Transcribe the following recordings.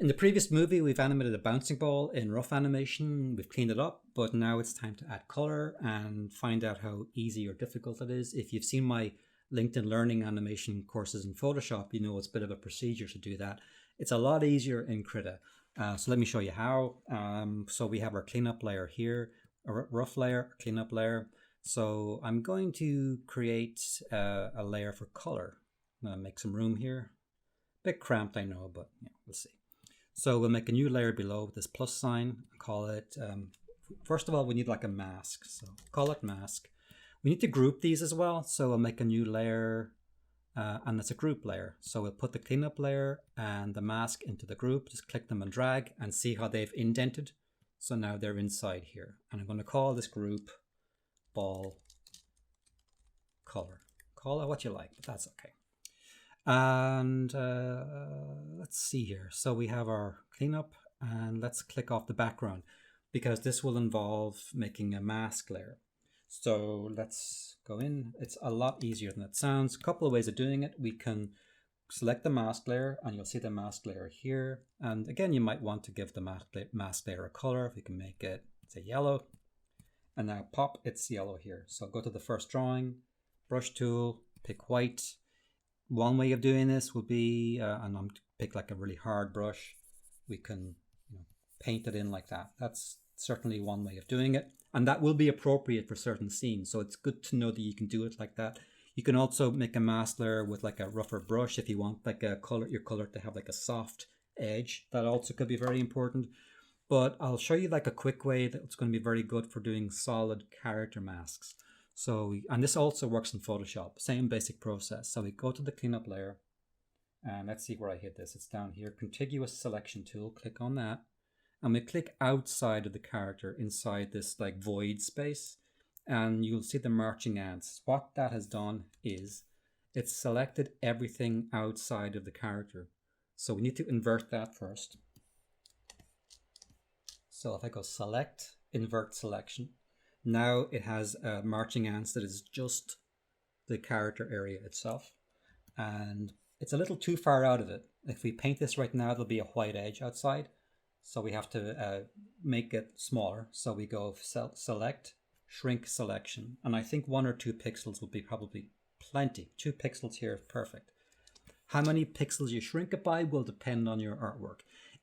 In the previous movie, we've animated a bouncing ball in rough animation. We've cleaned it up, but now it's time to add color and find out how easy or difficult it is. If you've seen my LinkedIn Learning animation courses in Photoshop, you know it's a bit of a procedure to do that. It's a lot easier in KRITA. So let me show you how. So we have our cleanup layer here, a rough layer, cleanup layer. So I'm going to create a layer for color. I'm going to make some room here. Bit cramped, I know, but yeah, we'll see. So we'll make a new layer below with this plus sign, call it, first of all, we need like a mask. So call it mask. We need to group these as well. So we'll make a new layer and it's a group layer. So we'll put the cleanup layer and the mask into the group, just click them and drag and see how they've indented. So now they're inside here. And I'm going to call this group ball color. Call it what you like, but that's okay. And let's see here. So we have our cleanup and let's click off the background because this will involve making a mask layer. So let's go in. It's a lot easier than it sounds. A couple of ways of doing it. We can select the mask layer and you'll see the mask layer here. And again, you might want to give the mask layer a color. If we can make it, say yellow. And now pop, it's yellow here. So go to the first drawing, brush tool, pick white. One way of doing this would be, and I'm pick like a really hard brush. We can paint it in like that. That's certainly one way of doing it. And that will be appropriate for certain scenes. So it's good to know that you can do it like that. You can also make a mask layer with like a rougher brush if you want like a color, your color to have like a soft edge. That also could be very important. But I'll show you like a quick way that's going to be very good for doing solid character masks. So, and this also works in Photoshop, same basic process. So we go to the cleanup layer and let's see where I hit this. It's down here, contiguous selection tool, click on that. And we click outside of the character inside this like void space and you'll see the marching ants. What that has done is it's selected everything outside of the character. So we need to invert that first. So if I go select, invert selection, now it has marching ants that is just the character area itself. And it's a little too far out of it. If we paint this right now, there'll be a white edge outside. So we have to make it smaller. So we go select, shrink selection. And I think 1 or 2 pixels will be probably plenty. 2 pixels here is perfect. How many pixels you shrink it by will depend on your artwork.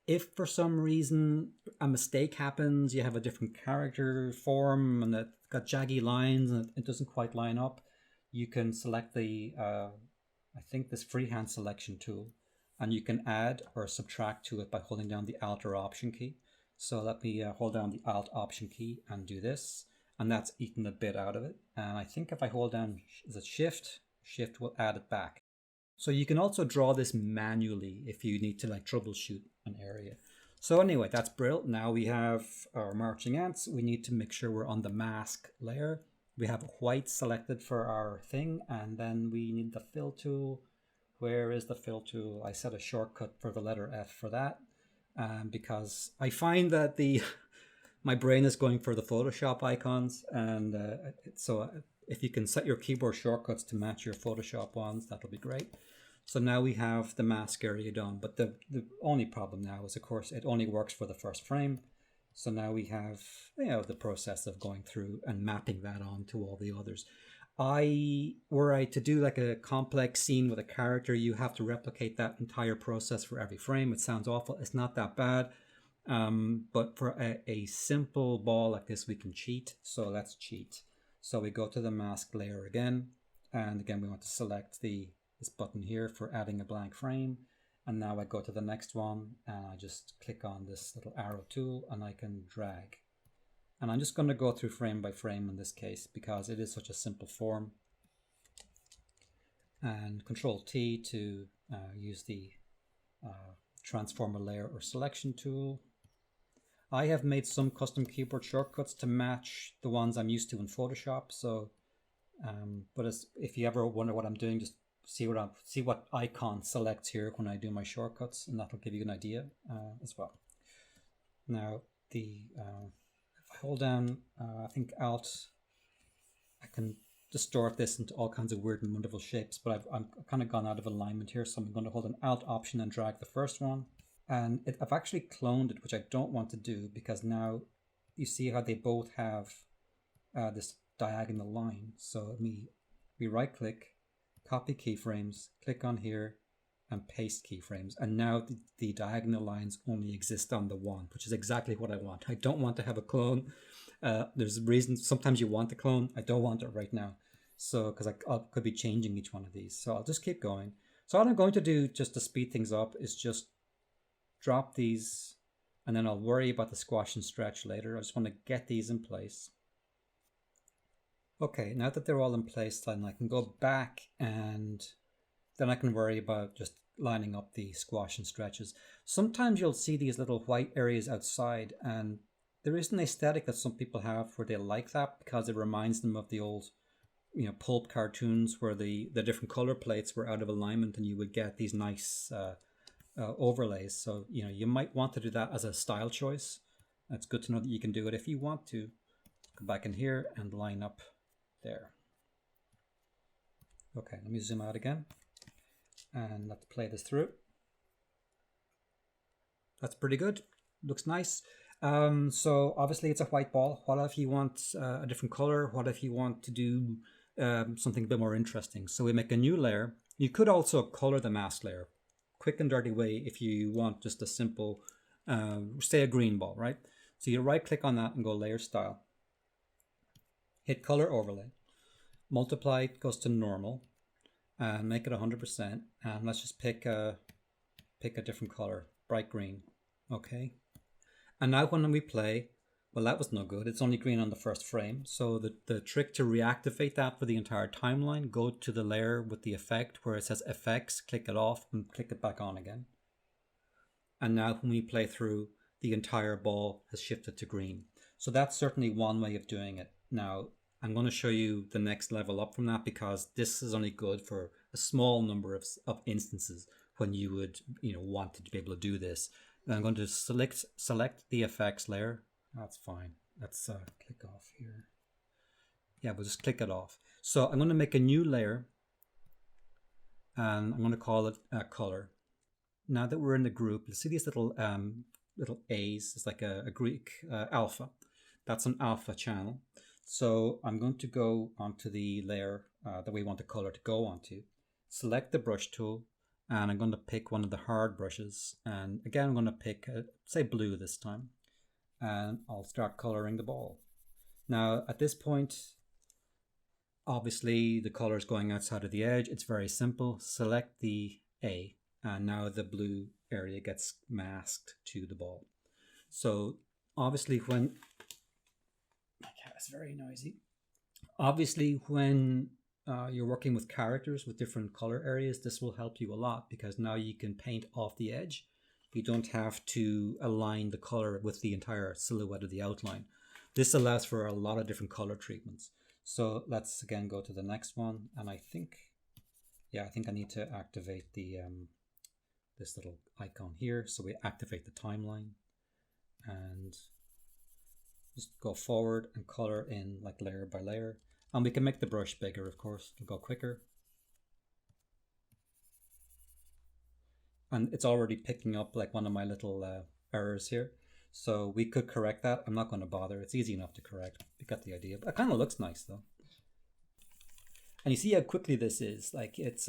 If for some reason a mistake happens, you have a different character form and it's got jaggy lines and it doesn't quite line up, you can select the, I think this freehand selection tool, and you can add or subtract to it by holding down the Alt or Option key. So let me hold down the Alt Option key and do this, and that's eaten a bit out of it. And I think if I hold down, is it Shift? Shift will add it back. So you can also draw this manually if you need to like troubleshoot an area. So anyway, that's brilliant. Now we have our marching ants. We need to make sure we're on the mask layer. We have white selected for our thing, and then we need the fill tool. Where is the fill tool? I set a shortcut for the letter F for that, because I find that my brain is going for the Photoshop icons, and so if you can set your keyboard shortcuts to match your Photoshop ones, that'll be great. So now we have the mask area done, but the only problem now is, of course, it only works for the first frame. So now we have the process of going through and mapping that on to all the others. Were I to do like a complex scene with a character, you have to replicate that entire process for every frame. It sounds awful. It's not that bad. But for a simple ball like this, we can cheat. So let's cheat. So we go to the mask layer again. And again, we want to select this button here for adding a blank frame. And now I go to the next one and I just click on this little arrow tool and I can drag. And I'm just going to go through frame by frame in this case because it is such a simple form. And Control T to use the transformer layer or selection tool. I have made some custom keyboard shortcuts to match the ones I'm used to in Photoshop. So, but if you ever wonder what I'm doing, just see what icon selects here when I do my shortcuts, and that'll give you an idea as well. Now, if I hold down, I think Alt, I can distort this into all kinds of weird and wonderful shapes, but I'm kind of gone out of alignment here, so I'm going to hold an Alt Option and drag the first one. And I've actually cloned it, which I don't want to do because now you see how they both have this diagonal line. So we right click, copy keyframes, click on here, and paste keyframes. And now the diagonal lines only exist on the one, which is exactly what I want. I don't want to have a clone. There's a reason. Sometimes you want the clone. I don't want it right now. So, because I could be changing each one of these. So I'll just keep going. So all I'm going to do just to speed things up is just drop these, and then I'll worry about the squash and stretch later. I just want to get these in place. Okay, now that they're all in place, then I can go back and then I can worry about just lining up the squash and stretches. Sometimes you'll see these little white areas outside, and there is an aesthetic that some people have where they like that because it reminds them of the old, pulp cartoons where the different color plates were out of alignment and you would get these nice overlays. So, you might want to do that as a style choice. That's good to know that you can do it if you want to. Go back in here and line up there. Okay, let me zoom out again and let's play this through. That's pretty good. Looks nice. So obviously it's a white ball. What if you want a different color? What if you want to do something a bit more interesting? So we make a new layer. You could also color the mask layer. Quick and dirty way if you want just a simple, say a green ball, right? So you right click on that and go layer style. Hit color overlay. Multiply goes to normal and make it 100%. And let's just pick a different color, bright green. Okay. And now when we play, well, that was no good. It's only green on the first frame. So the trick to reactivate that for the entire timeline, go to the layer with the effect where it says effects, click it off and click it back on again. And now when we play through, the entire ball has shifted to green. So that's certainly one way of doing it. Now, I'm going to show you the next level up from that because this is only good for a small number of instances when you would want to be able to do this. I'm going to select the effects layer. That's fine. Let's click off here. Yeah, we'll just click it off. So I'm going to make a new layer and I'm going to call it color. Now that we're in the group, you'll see these little A's. It's like a Greek alpha. That's an alpha channel. So I'm going to go onto the layer that we want the color to go onto. Select the brush tool. And I'm going to pick one of the hard brushes. And again, I'm going to pick, say blue this time. And I'll start coloring the ball. Now, at this point, obviously the color is going outside of the edge. It's very simple. Select the A. And now the blue area gets masked to the ball. So obviously when, my cat is very noisy. Obviously when you're working with characters with different color areas, this will help you a lot because now you can paint off the edge. You don't have to align the color with the entire silhouette of the outline. This allows for a lot of different color treatments. So let's again go to the next one. And I think I need to activate the this little icon here. So we activate the timeline and just go forward and color in like layer by layer. And we can make the brush bigger, of course, to go quicker. And it's already picking up like one of my little errors here. So we could correct that. I'm not going to bother. It's easy enough to correct. You got the idea. But it kind of looks nice though. And you see how quickly this is. Like it's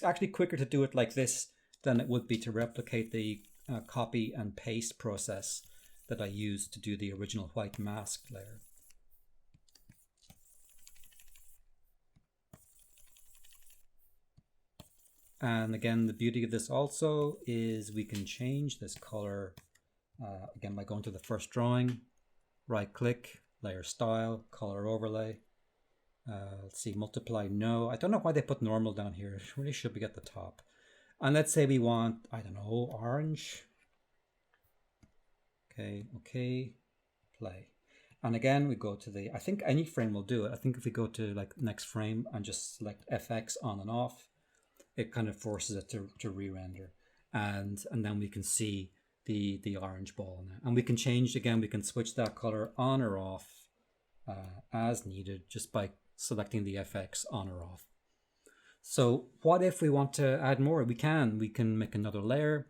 actually quicker to do it like this than it would be to replicate the copy and paste process that I used to do the original white mask layer. And again, the beauty of this also is we can change this color again by going to the first drawing, right click, layer style, color overlay. Let's see, multiply, no. I don't know why they put normal down here. It really should be at the top. And let's say we want, I don't know, orange. Okay, play. And again, we go to the, I think any frame will do it. I think if we go to like next frame and just select FX on and off, it kind of forces it to re-render. And then we can see the orange ball now. And we can change, again, we can switch that color on or off as needed just by selecting the FX on or off. So what if we want to add more? We can make another layer.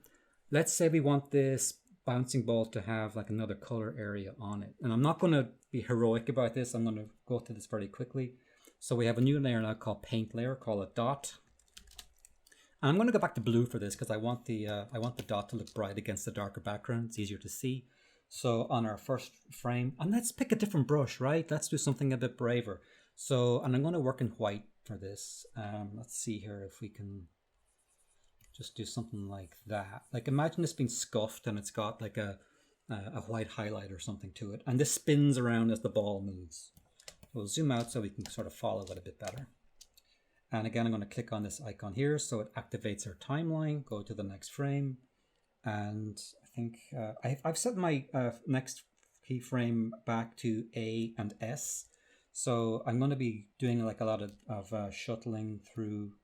let's say we want this bouncing ball to have like another color area on it. And I'm not going to be heroic about this. I'm going to go through this very quickly. So we have a new layer now called paint layer, call it dot. And I'm going to go back to blue for this because I want the dot to look bright against the darker background. It's easier to see. So on our first frame, and let's pick a different brush, right? Let's do something a bit braver. So, and I'm going to work in white for this. Let's see here if we can just do something like that. Like imagine this being scuffed and it's got like a white highlight or something to it. And this spins around as the ball moves. We'll zoom out so we can sort of follow it a bit better. And again, I'm going to click on this icon here so it activates our timeline. Go to the next frame. And I think I've set my next keyframe back to A and S. So I'm going to be doing like a lot of shuttling through.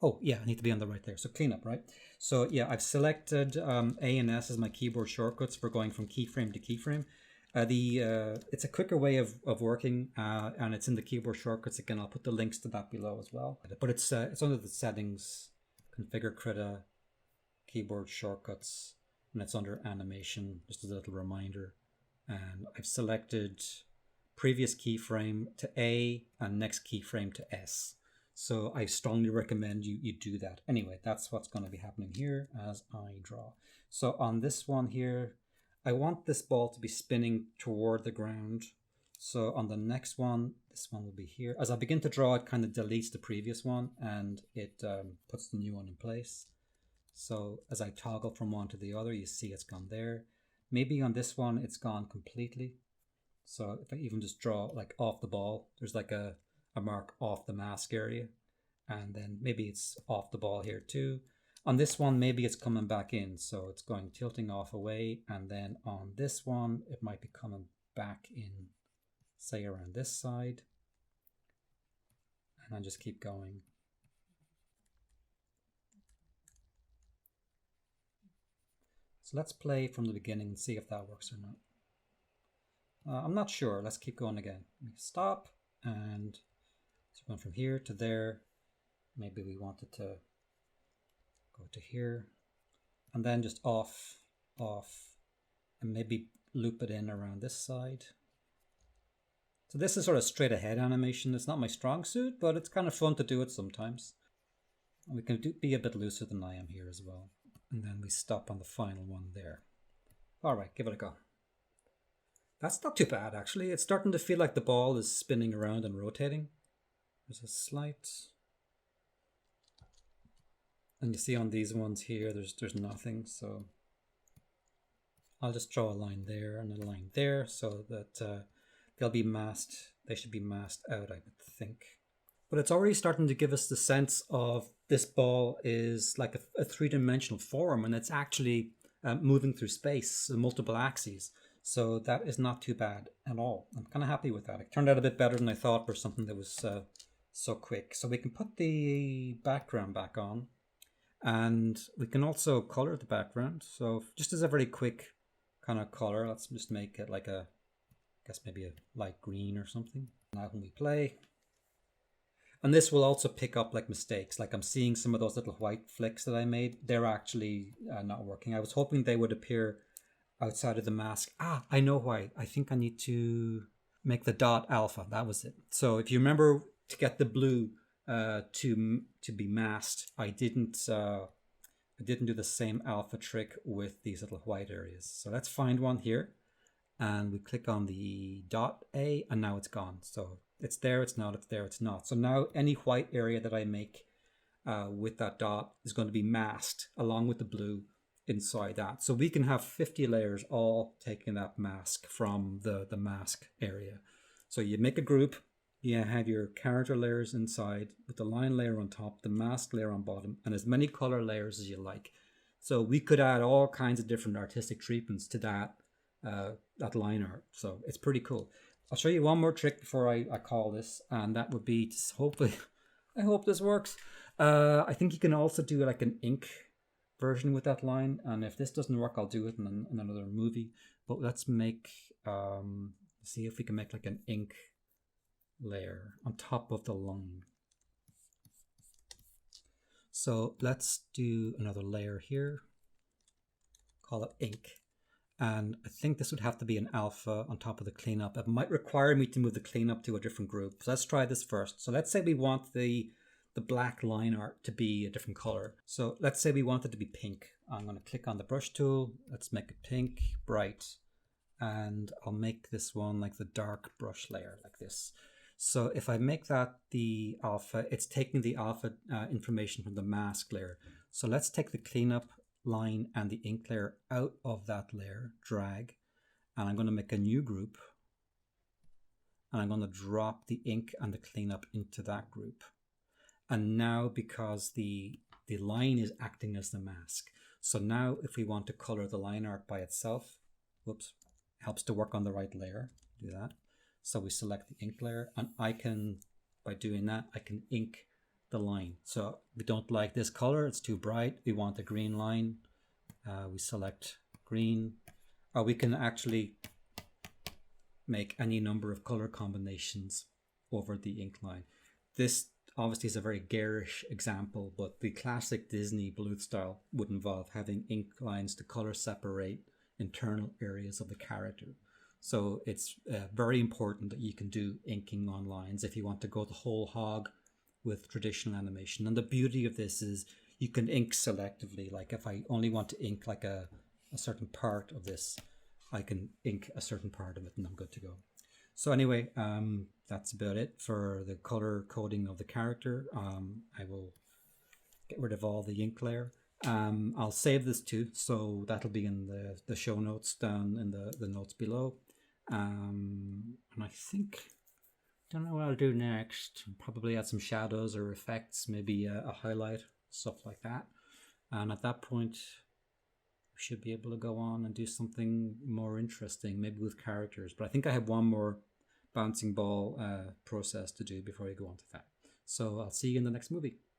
Oh yeah, I need to be on the right there. So clean up, right? So yeah, I've selected A and S as my keyboard shortcuts for going from keyframe to keyframe. It's a quicker way of working, and it's in the keyboard shortcuts. Again, I'll put the links to that below as well. But it's under the settings, configure KRITA, keyboard shortcuts, and it's under animation. Just as a little reminder. And I've selected previous keyframe to A and next keyframe to S. So I strongly recommend you do that. Anyway, that's what's going to be happening here as I draw. So on this one here, I want this ball to be spinning toward the ground. So on the next one, this one will be here. As I begin to draw, it kind of deletes the previous one and it puts the new one in place. So as I toggle from one to the other, you see it's gone there. Maybe on this one, it's gone completely. So if I even just draw like off the ball, there's like a mark off the mask area. And then maybe it's off the ball here too. On this one, maybe it's coming back in. So it's going tilting off away. And then on this one, it might be coming back in, say around this side. And I just keep going. So let's play from the beginning and see if that works or not. I'm not sure. Let's keep going again. Stop. And so going from here to there. Maybe we wanted to go to here. And then just off, and maybe loop it in around this side. So this is sort of straight ahead animation. It's not my strong suit, but it's kind of fun to do it sometimes. And we can be a bit looser than I am here as well. And then we stop on the final one there. All right, give it a go. That's not too bad, actually. It's starting to feel like the ball is spinning around and rotating. There's a slight... And you see on these ones here, there's nothing. So I'll just draw a line there and a line there so that they'll be masked. They should be masked out, I would think. But it's already starting to give us the sense of this ball is like a three-dimensional form, and it's actually moving through space, multiple axes. So that is not too bad at all. I'm kind of happy with that. It turned out a bit better than I thought for something that was so quick. So we can put the background back on. And we can also color the background. So just as a very quick kind of color, let's just make it like I guess maybe a light green or something. Now when we play, and this will also pick up like mistakes. Like I'm seeing some of those little white flicks that I made. They're actually not working. I was hoping they would appear outside of the mask. I know why. I think I need to make the dot alpha. That was it. So if you remember, to get the blue to be masked, I didn't do the same alpha trick with these little white areas. So let's find one here, and we click on the dot A, and now it's gone. So it's there, it's not, it's there, it's not. So now any white area that I make with that dot is going to be masked along with the blue inside that. So we can have 50 layers all taking that mask from the mask area. So you make a group. You have your character layers inside with the line layer on top, the mask layer on bottom, and as many color layers as you like. So we could add all kinds of different artistic treatments to that line art. So it's pretty cool. I'll show you one more trick before I call this, and that would be to hopefully, I hope this works. I think you can also do like an ink version with that line, and if this doesn't work, I'll do it in another movie. But let's make, see if we can make like an ink layer on top of the line. So let's do another layer here. call it ink. And I think this would have to be an alpha on top of the cleanup. It might require me to move the cleanup to a different group. So let's try this first. So let's say we want the black line art to be a different color. So let's say we want it to be pink. I'm going to click on the brush tool. Let's make it pink, bright. And I'll make this one like the dark brush layer like this. So if I make that the alpha, it's taking the alpha information from the mask layer. So let's take the cleanup line and the ink layer out of that layer, drag, and I'm going to make a new group, and I'm going to drop the ink and the cleanup into that group. And now, because the line is acting as the mask, so now if we want to color the line art by itself, whoops, helps to work on the right layer, do that. So we select the ink layer, and I can, by doing that, I can ink the line. So we don't like this color, it's too bright, we want a green line, we select green, or we can actually make any number of color combinations over the ink line. This obviously is a very garish example, but the classic Disney Bluth style would involve having ink lines to color separate internal areas of the character. So it's very important that you can do inking on lines if you want to go the whole hog with traditional animation. And the beauty of this is you can ink selectively. Like if I only want to ink like a certain part of this, I can ink a certain part of it and I'm good to go. So anyway, that's about it for the color coding of the character. I will get rid of all the ink layer. I'll save this too, so that'll be in the show notes down in the notes below. And I think, don't know what I'll do next. Probably add some shadows or effects, maybe a highlight, stuff like that. And at that point, we should be able to go on and do something more interesting, maybe with characters. But I think I have one more bouncing ball process to do before we go on to that. So I'll see you in the next movie.